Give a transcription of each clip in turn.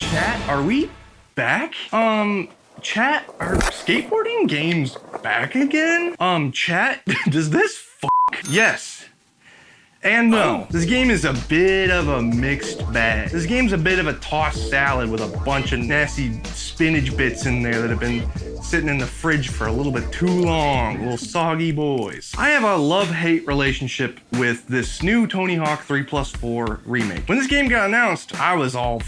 Chat, are we back? Chat, are skateboarding games back again? Chat, does this Yes. And no, this game is a bit of a mixed bag. This game's a bit of a tossed salad with a bunch of nasty spinach bits in there that have been sitting in the fridge for a little bit too long, little soggy boys. I have a love-hate relationship with this new Tony Hawk 3+4 remake. When this game got announced, I was all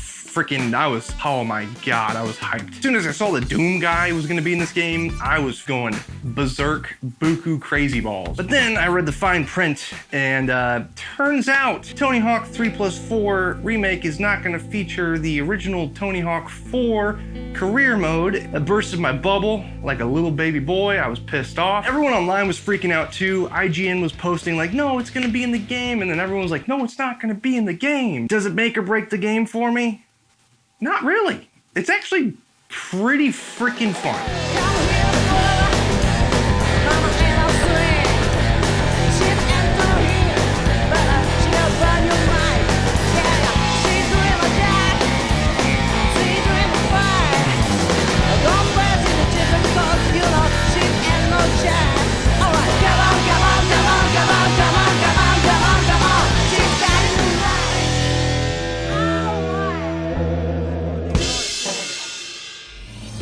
oh my god, I was hyped. As soon as I saw the Doom guy was gonna be in this game, I was going berserk, buku crazy balls. But then I read the fine print, and turns out Tony Hawk 3+4 remake is not gonna feature the original Tony Hawk 4 career mode. It bursted my bubble like a little baby boy. I was pissed off. Everyone online was freaking out too. IGN was posting like, no, it's gonna be in the game, and then everyone was like, no, it's not gonna be in the game. Does it make or break the game for me? Not really. It's actually pretty freaking fun.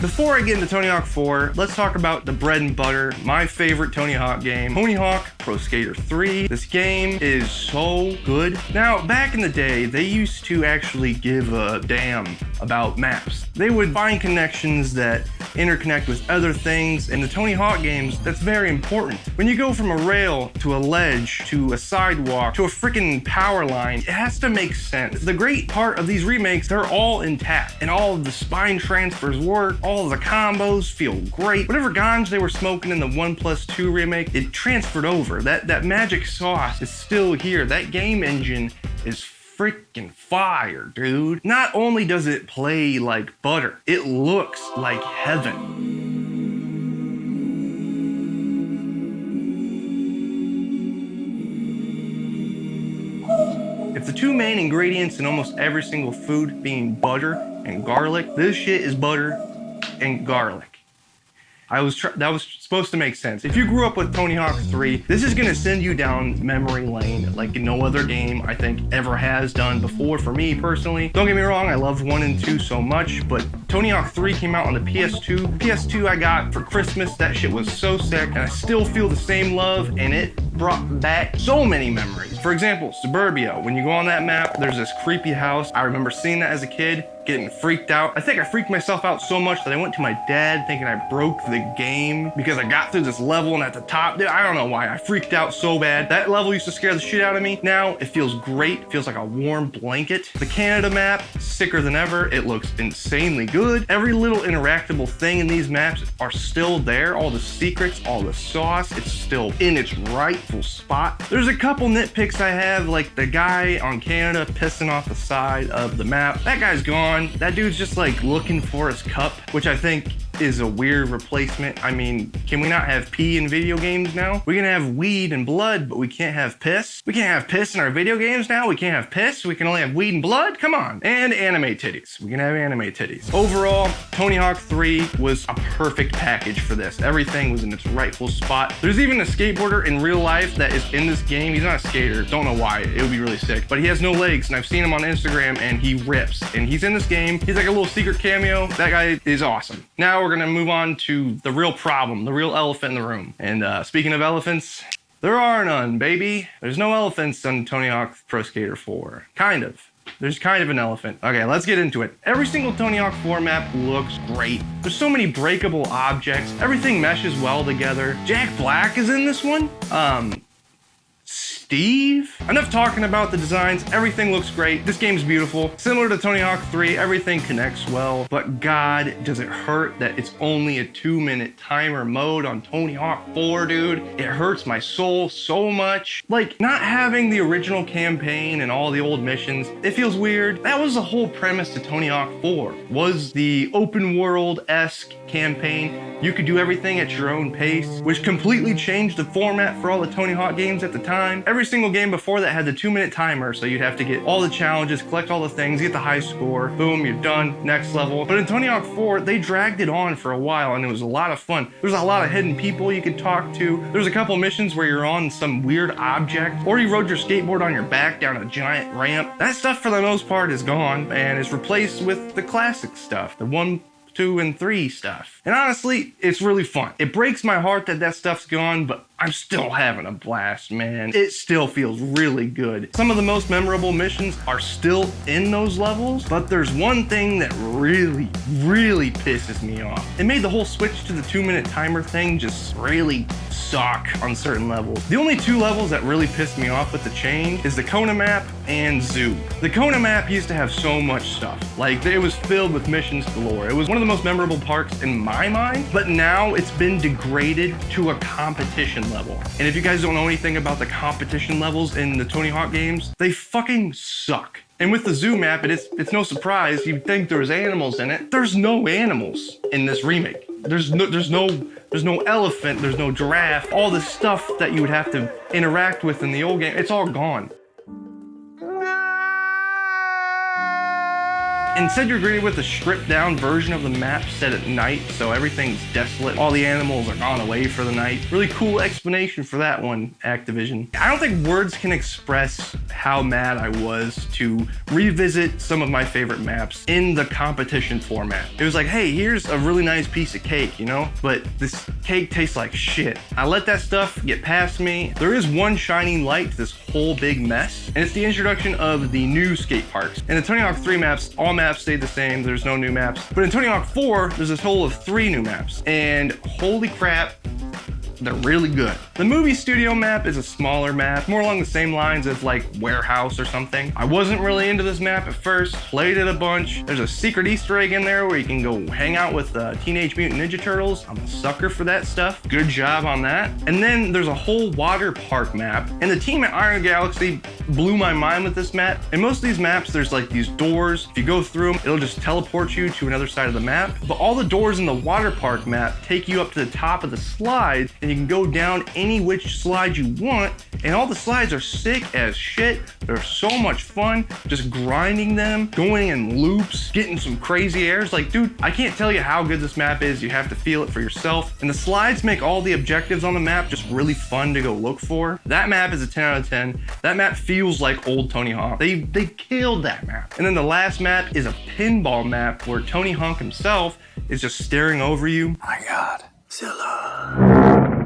Before I get into Tony Hawk 4, let's talk about the bread and butter, my favorite Tony Hawk game, Tony Hawk Pro Skater 3. This game is so good. Now, back in the day, they used to actually give a damn about maps. They would find connections that interconnect with other things. In the Tony Hawk games, that's very important. When you go from a rail to a ledge to a sidewalk to a freaking power line, it has to make sense. The great part of these remakes, they're all intact, and all of the spine transfers work, all of the combos feel great. Whatever ganj they were smoking in the 1+2 remake, it transferred over. That magic sauce is still here. That game engine is freaking fire, dude. Not only does it play like butter, it looks like heaven. If the two main ingredients in almost every single food being butter and garlic, this shit is butter and garlic. That was supposed to make sense. If you grew up with Tony Hawk 3, this is gonna send you down memory lane like no other game I think ever has done before for me personally. Don't get me wrong, I loved 1 and 2 so much, but Tony Hawk 3 came out on the PS2. PS2 I got for Christmas. That shit was so sick, and I still feel the same love, and it brought back so many memories. For example, Suburbia. When you go on that map, there's this creepy house. I remember seeing that as a kid, getting freaked out. I think I freaked myself out so much that I went to my dad thinking I broke the game because I got through this level, and at the top, dude, I don't know why, I freaked out so bad. That level used to scare the shit out of me. Now, it feels great. It feels like a warm blanket. The Canada map, sicker than ever. It looks insanely good. Every little interactable thing in these maps are still there. All the secrets, all the sauce, it's still in its rightful spot. There's a couple nitpicks I have, like the guy on Canada pissing off the side of the map. That guy's gone. That dude's just like looking for his cup, which I think is a weird replacement. I mean, can we not have pee in video games now? We can have weed and blood, but we can't have piss? We can't have piss in our video games now? We can't have piss? We can only have weed and blood? Come on. And anime titties. We can have anime titties. Overall, Tony Hawk 3 was a perfect package for this. Everything was in its rightful spot. There's even a skateboarder in real life that is in this game. He's not a skater. Don't know why. It would be really sick. But he has no legs, and I've seen him on Instagram, and he rips. And he's in this game. He's like a little secret cameo. That guy is awesome. Now we're gonna move on to the real problem, the real elephant in the room. And speaking of elephants, there are none, baby. There's no elephants on Tony Hawk Pro Skater 4. Kind of. There's kind of an elephant. Okay, let's get into it. Every single Tony Hawk 4 map looks great. There's so many breakable objects. Everything meshes well together. Jack Black is in this one. Steve? Enough talking about the designs. Everything looks great. This game's beautiful. Similar to Tony Hawk 3, everything connects well, but God, does it hurt that it's only a 2-minute timer mode on Tony Hawk 4, dude. It hurts my soul so much. Like, not having the original campaign and all the old missions, it feels weird. That was the whole premise to Tony Hawk 4, was the open world-esque campaign. You could do everything at your own pace, which completely changed the format for all the Tony Hawk games at the time. Every single game before that had the 2-minute timer, so you'd have to get all the challenges, collect all the things, get the high score, boom, you're done, next level. But in Tony Hawk 4, they dragged it on for a while, and it was a lot of fun. There's a lot of hidden people you could talk to. There's a couple missions where you're on some weird object, or you rode your skateboard on your back down a giant ramp. That stuff for the most part is gone, and is replaced with the classic stuff, the 1, 2, and 3 stuff. And honestly, it's really fun. It breaks my heart that that stuff's gone, but I'm still having a blast, man. It still feels really good. Some of the most memorable missions are still in those levels, but there's one thing that really, really pisses me off. It made the whole switch to the 2-minute timer thing just really suck on certain levels. The only 2 levels that really pissed me off with the change is the Kona map and Zoo. The Kona map used to have so much stuff. Like, it was filled with missions galore. It was one of the most memorable parts in my mind, but now it's been degraded to a competition level. And if you guys don't know anything about the competition levels in the Tony Hawk games, they fucking suck. And with the Zoo map, it's no surprise you'd think there's animals in it. There's no animals in this remake. There's no elephant, there's no giraffe. All the stuff that you would have to interact with in the old game, it's all gone. Instead, you're greeted with a stripped down version of the map set at night, so everything's desolate. All the animals are gone away for the night. Really cool explanation for that one, Activision. I don't think words can express how mad I was to revisit some of my favorite maps in the competition format. It was like, hey, here's a really nice piece of cake, you know? But this cake tastes like shit. I let that stuff get past me. There is one shining light to this whole big mess, and it's the introduction of the new skate parks. In the Tony Hawk 3 maps, all maps stayed the same, there's no new maps. But in Tony Hawk 4, there's a total of 3 new maps. And holy crap, they're really good. The movie studio map is a smaller map, more along the same lines as like Warehouse or something. I wasn't really into this map at first, played it a bunch. There's a secret Easter egg in there where you can go hang out with Teenage Mutant Ninja Turtles. I'm a sucker for that stuff. Good job on that. And then there's a whole water park map. And the team at Iron Galaxy blew my mind with this map. In most of these maps, there's like these doors. If you go through them, it'll just teleport you to another side of the map. But all the doors in the water park map take you up to the top of the slide, and you can go down any which slide you want, and all the slides are sick as shit. They're so much fun, just grinding them, going in loops, getting some crazy airs. Like, dude, I can't tell you how good this map is. You have to feel it for yourself. And the slides make all the objectives on the map just really fun to go look for. That map is a 10 out of 10. That map feels like old Tony Hawk. They killed that map. And then the last map is a pinball map where Tony Hawk himself is just staring over you. My God, Zilla.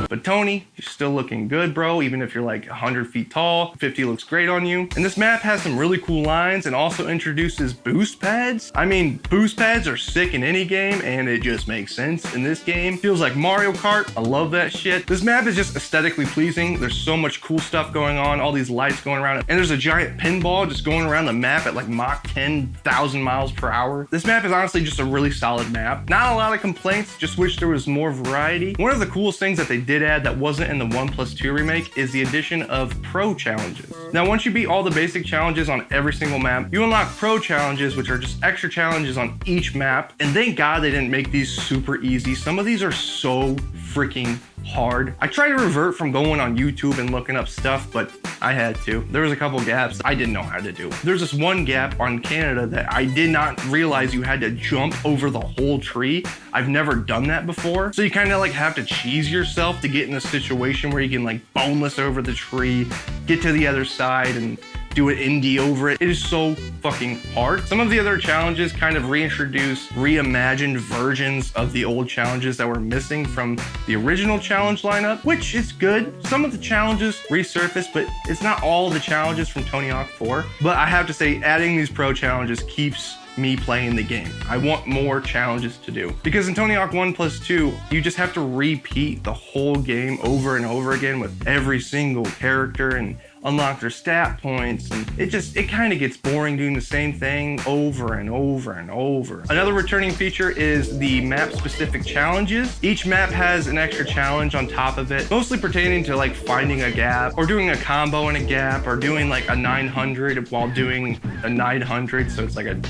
But Tony, you're still looking good, bro, even if you're like 100 feet tall. 50 looks great on you. And this map has some really cool lines and also introduces boost pads. I mean, boost pads are sick in any game, and it just makes sense in this game. Feels like Mario Kart. I love that shit. This map is just aesthetically pleasing. There's so much cool stuff going on, all these lights going around, and there's a giant pinball just going around the map at like Mach 10,000 miles per hour. This map is honestly just a really solid map. Not a lot of complaints, just wish there was more variety. One of the coolest things that they did add that wasn't in the 1+2 remake is the addition of pro challenges. Now, once you beat all the basic challenges on every single map, you unlock pro challenges, which are just extra challenges on each map. And thank God they didn't make these super easy. Some of these are so freaking hard. I tried to revert from going on YouTube and looking up stuff, but I had to. There was a couple gaps I didn't know how to do. There's this one gap on Canada that I did not realize you had to jump over the whole tree. I've never done that before. So you kind of like have to cheese yourself to get in a situation where you can like boneless over the tree, get to the other side, and do an indie over it. It is so fucking hard. Some of the other challenges kind of reintroduce reimagined versions of the old challenges that were missing from the original challenge lineup, which is good. Some of the challenges resurface, but it's not all the challenges from Tony Hawk 4. But I have to say, adding these pro challenges keeps me playing the game. I want more challenges to do. Because in Tony Hawk 1+2, you just have to repeat the whole game over and over again with every single character and unlock their stat points, and it kind of gets boring doing the same thing over and over and over. Another returning feature is the map-specific challenges. Each map has an extra challenge on top of it, mostly pertaining to like finding a gap, or doing a combo in a gap, or doing like a 900 while doing a 900, so it's like a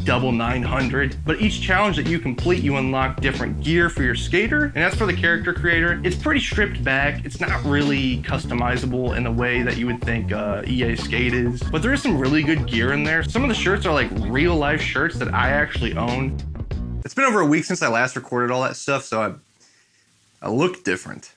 double 900. But each challenge that you complete, you unlock different gear for your skater, and as for the character creator, it's pretty stripped back. It's not really customizable in the way that you would think EA Skate is, but there is some really good gear in there. Some of the shirts are like real life shirts that I actually own. It's been over a week since I last recorded all that stuff, so I look different.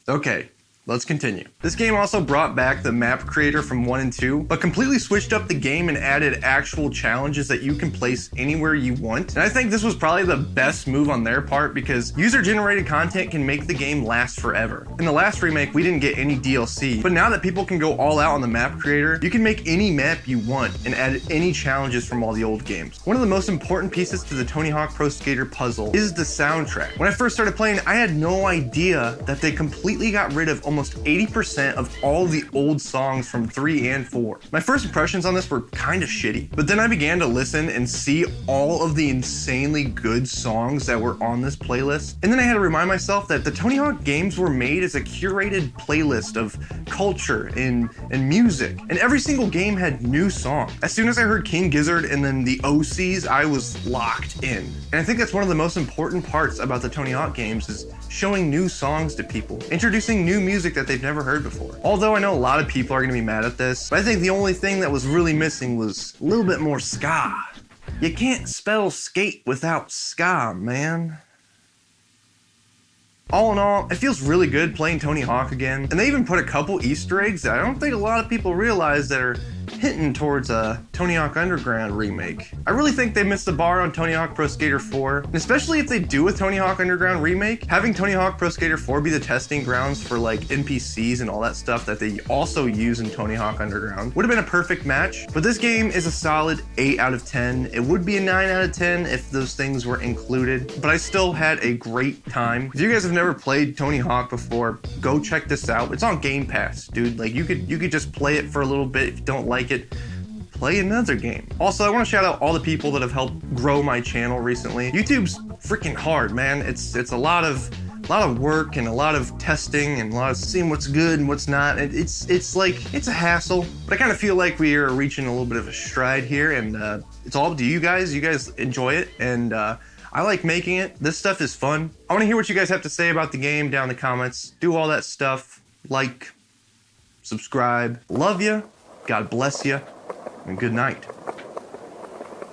Okay, let's continue. This game also brought back the map creator from 1 and 2, but completely switched up the game and added actual challenges that you can place anywhere you want. And I think this was probably the best move on their part because user-generated content can make the game last forever. In the last remake, we didn't get any DLC, but now that people can go all out on the map creator, you can make any map you want and add any challenges from all the old games. One of the most important pieces to the Tony Hawk Pro Skater puzzle is the soundtrack. When I first started playing, I had no idea that they completely got rid of almost 80% of all the old songs from 3 and 4. My first impressions on this were kind of shitty, but then I began to listen and see all of the insanely good songs that were on this playlist. And then I had to remind myself that the Tony Hawk games were made as a curated playlist of culture and music, and every single game had new songs. As soon as I heard King Gizzard and then the OCs, I was locked in. And I think that's one of the most important parts about the Tony Hawk games is showing new songs to people, introducing new music that they've never heard before. Although I know a lot of people are gonna be mad at this, but I think the only thing that was really missing was a little bit more ska. You can't spell skate without ska, man. All in all, it feels really good playing Tony Hawk again, and they even put a couple Easter eggs that I don't think a lot of people realize that are hinting towards a Tony Hawk Underground remake. I really think they missed the bar on Tony Hawk Pro Skater 4, and especially if they do a Tony Hawk Underground remake, having Tony Hawk Pro Skater 4 be the testing grounds for like NPCs and all that stuff that they also use in Tony Hawk Underground would have been a perfect match. But this game is a solid 8 out of 10. It would be a 9 out of 10 if those things were included, but I still had a great time. If you guys have never played Tony Hawk before, go check this out. It's on Game Pass, dude. Like you could just play it for a little bit. If you don't like it, play another game. Also, I want to shout out all the people that have helped grow my channel recently. YouTube's freaking hard, man. It's a lot of work and a lot of testing and a lot of seeing what's good and what's not. It's a hassle, but I kind of feel like we are reaching a little bit of a stride here, and it's all up to you guys. You guys enjoy it, and I like making it. This stuff is fun. I want to hear what you guys have to say about the game down in the comments. Do all that stuff. Like, subscribe. Love you. God bless you. And good night.